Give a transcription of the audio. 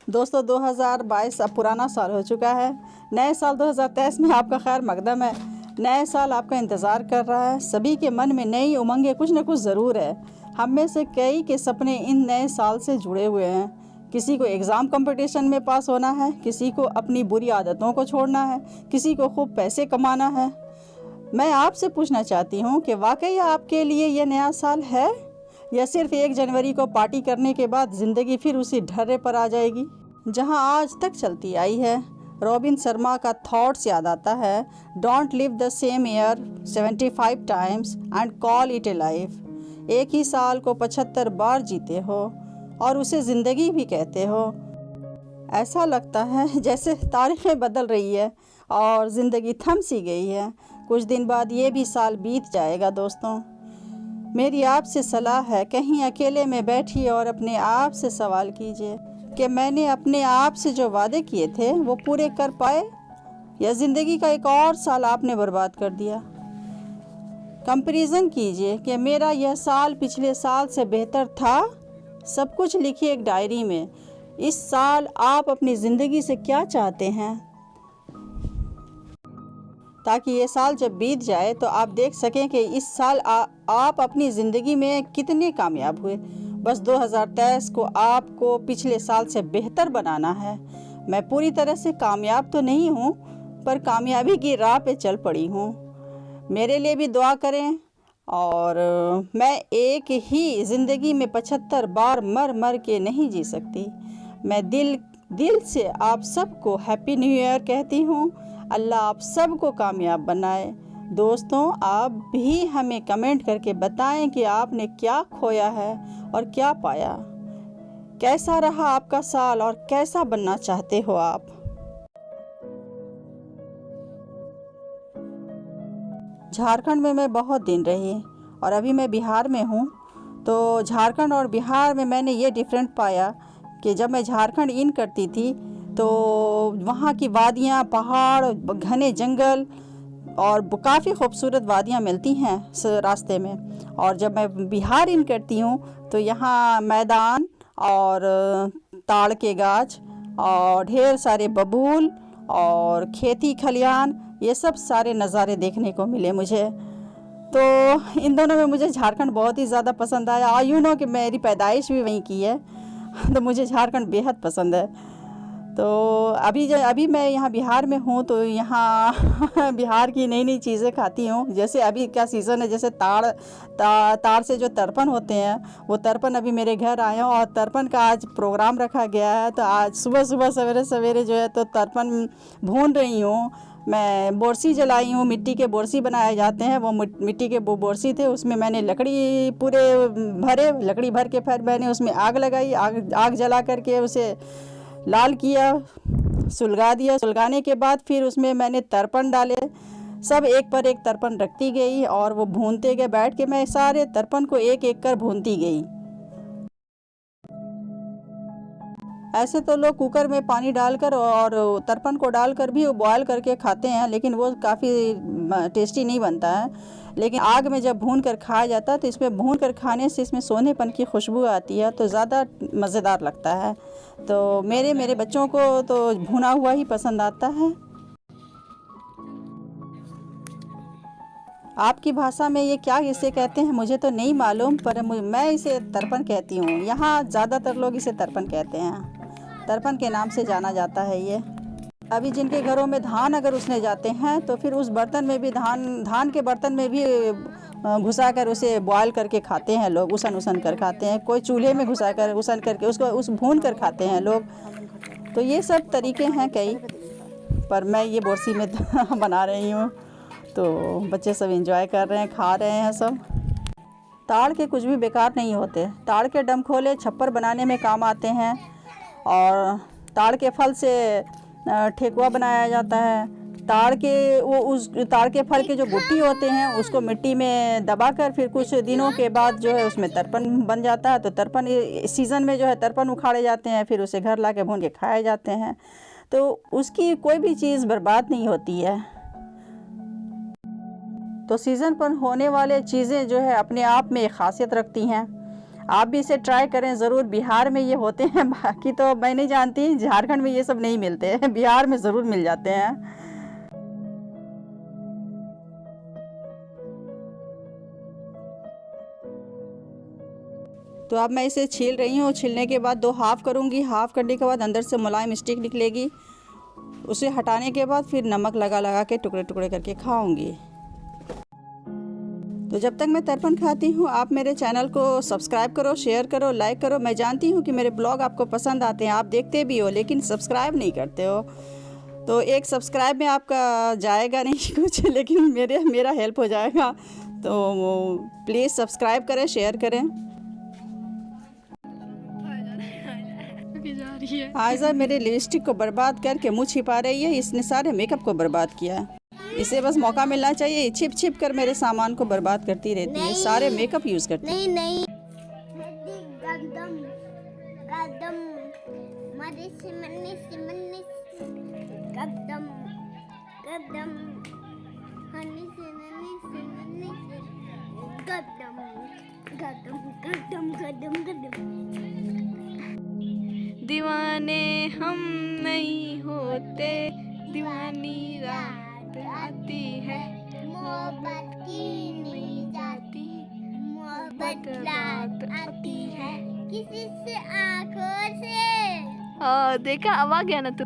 दोस्तों 2022 अब पुराना साल हो चुका है। नए साल 2023 में आपका खैर मकदम है। नए साल आपका इंतज़ार कर रहा है। सभी के मन में नई उमंगें कुछ न कुछ ज़रूर है। हम में से कई के सपने इन नए साल से जुड़े हुए हैं। किसी को एग्ज़ाम कंपटीशन में पास होना है, किसी को अपनी बुरी आदतों को छोड़ना है, किसी को खूब पैसे कमाना है। मैं आपसे पूछना चाहती हूँ कि वाकई आपके लिए यह नया साल है या सिर्फ 1 जनवरी को पार्टी करने के बाद ज़िंदगी फिर उसी ढर्रे पर आ जाएगी जहाँ आज तक चलती आई है। रॉबिन शर्मा का थॉट्स याद आता है, don't live the same year 75 times and call it A life. एक ही साल को 75 बार जीते हो और उसे ज़िंदगी भी कहते हो। ऐसा लगता है जैसे तारीखें बदल रही है और ज़िंदगी थम सी गई है। कुछ दिन बाद ये भी साल बीत जाएगा। दोस्तों, मेरी आपसे सलाह है, कहीं अकेले में बैठिए और अपने आप से सवाल कीजिए कि मैंने अपने आप से जो वादे किए थे वो पूरे कर पाए या ज़िंदगी का एक और साल आपने बर्बाद कर दिया। कंपैरिजन कीजिए कि मेरा यह साल पिछले साल से बेहतर था। सब कुछ लिखिए एक डायरी में। इस साल आप अपनी ज़िंदगी से क्या चाहते हैं, ताकि ये साल जब बीत जाए तो आप देख सकें कि इस साल आप अपनी ज़िंदगी में कितने कामयाब हुए। बस 2023 को आपको पिछले साल से बेहतर बनाना है। मैं पूरी तरह से कामयाब तो नहीं हूँ, पर कामयाबी की राह पे चल पड़ी हूँ। मेरे लिए भी दुआ करें। और मैं एक ही ज़िंदगी में 75 बार मर मर के नहीं जी सकती। मैं दिल से आप सबको हैप्पी न्यू ईयर कहती हूँ। अल्लाह आप सबको कामयाब बनाए। दोस्तों, आप भी हमें कमेंट करके बताएं कि आपने क्या खोया है और क्या पाया। कैसा रहा आपका साल और कैसा बनना चाहते हो आप। झारखंड में मैं बहुत दिन रही और अभी मैं बिहार में हूँ। तो झारखंड और बिहार में मैंने ये डिफरेंट पाया कि जब मैं झारखंड इन करती थी तो वहाँ की वादियाँ, पहाड़, घने जंगल और काफ़ी खूबसूरत वादियाँ मिलती हैं रास्ते में। और जब मैं बिहार इन करती हूँ तो यहाँ मैदान और ताड़ के गाछ और ढेर सारे बबूल और खेती खलिहान, ये सब सारे नज़ारे देखने को मिले मुझे। तो इन दोनों में मुझे झारखंड बहुत ही ज़्यादा पसंद आया। यू नो कि मेरी पैदाइश भी वहीं की है, तो मुझे झारखंड बेहद पसंद है। तो अभी मैं यहाँ बिहार में हूँ, तो यहाँ बिहार की नई नई चीज़ें खाती हूँ। जैसे अभी क्या सीज़न है, जैसे ताड़ से जो तर्पण होते हैं, वो तर्पण अभी मेरे घर आए हैं और तर्पण का आज प्रोग्राम रखा गया है। तो आज सुबह सवेरे सवेरे जो है तो तर्पण भून रही हूँ। मैं बोरसी जलाई हूँ, मिट्टी के बोरसी बनाए जाते हैं। वो मिट्टी के बोरसी थे, उसमें मैंने लकड़ी लकड़ी भर के फिर मैंने उसमें आग लगाई। आग जला करके उसे लाल किया, सुलगा दिया। सुलगाने के बाद फिर उसमें मैंने तर्पण डाले। सब एक पर एक तर्पण रखती गई और वो भूनते गए। बैठ के मैं सारे तर्पण को एक एक कर भूनती गई। ऐसे तो लोग कुकर में पानी डालकर और तर्पण को डालकर भी वो बॉयल करके खाते हैं, लेकिन वो काफ़ी टेस्टी नहीं बनता है। लेकिन आग में जब भून कर खाया जाता है तो इसमें भून कर खाने से इसमें सोनेपन की खुशबू आती है, तो ज़्यादा मज़ेदार लगता है। तो मेरे बच्चों को तो भुना हुआ ही पसंद आता है। आपकी भाषा में ये क्या इसे कहते हैं मुझे तो नहीं मालूम, पर मैं इसे तर्पण कहती हूँ। यहाँ ज़्यादातर लोग इसे तर्पण कहते हैं। तर्पण के नाम से जाना जाता है ये। अभी जिनके घरों में धान अगर उसने जाते हैं तो फिर उस बर्तन में भी धान के बर्तन में भी घुसा कर उसे बॉयल करके खाते हैं लोग। उसन कर खाते हैं। कोई चूल्हे में घुसा कर उसन करके उसको भून कर खाते हैं लोग। तो ये सब तरीके हैं कई, पर मैं ये बोरसी में बना रही हूँ। तो बच्चे सब एंजॉय कर रहे हैं, खा रहे हैं सब। ताड़ के कुछ भी बेकार नहीं होते। ताड़ के डमखोले छप्पर बनाने में काम आते हैं और ताड़ के फल से ठेकुआ बनाया जाता है। उस ताड़ के फल के जो गुट्टी होते हैं उसको मिट्टी में दबाकर फिर कुछ दिनों के बाद जो है उसमें तर्पण बन जाता है। तो तर्पण सीज़न में जो है तर्पण उखाड़े जाते हैं, फिर उसे घर ला के भून के खाए जाते हैं। तो उसकी कोई भी चीज़ बर्बाद नहीं होती है। तो सीज़न पर होने वाले चीज़ें जो है अपने आप में एक ख़ासियत रखती हैं। आप भी इसे ट्राई करें ज़रूर। बिहार में ये होते हैं, बाकी तो मैं नहीं जानती, झारखंड में ये सब नहीं मिलते हैं, बिहार में ज़रूर मिल जाते हैं। तो अब मैं इसे छील रही हूँ। छीलने के बाद 2 हाफ़ करूँगी। हाफ़ करने के बाद अंदर से मुलायम स्टिक निकलेगी। उसे हटाने के बाद फिर नमक लगा लगा के टुकड़े टुकड़े करके खाऊंगी। तो जब तक मैं तर्पण खाती हूँ, आप मेरे चैनल को सब्सक्राइब करो, शेयर करो, लाइक करो। मैं जानती हूँ कि मेरे ब्लॉग आपको पसंद आते हैं, आप देखते भी हो, लेकिन सब्सक्राइब नहीं करते हो। तो एक सब्सक्राइब में आपका जाएगा नहीं कुछ, लेकिन मेरा हेल्प हो जाएगा। तो प्लीज़ सब्सक्राइब करें, शेयर करें। आयज़ा मेरे लिपस्टिक को बर्बाद करके मुँह छिपा रही है। इसने सारे मेकअप को बर्बाद किया। इसे बस मौका मिलना चाहिए। छिप छिप कर मेरे सामान को बर्बाद करती रहती है, सारे मेकअप यूज़ करती है। नहीं गंदम गंदम मरे सिमने सिमने गंदम गंदम हनी सिमने सिमने गंदम गंदम गंदम गंदम गंदम। दीवाने हम नहीं होते, दीवानी रात आती है, मोहब्बत की नहीं जाती, मोहब्बत रात आती है किसी से आंखों से। देखा अब आ गया ना तू।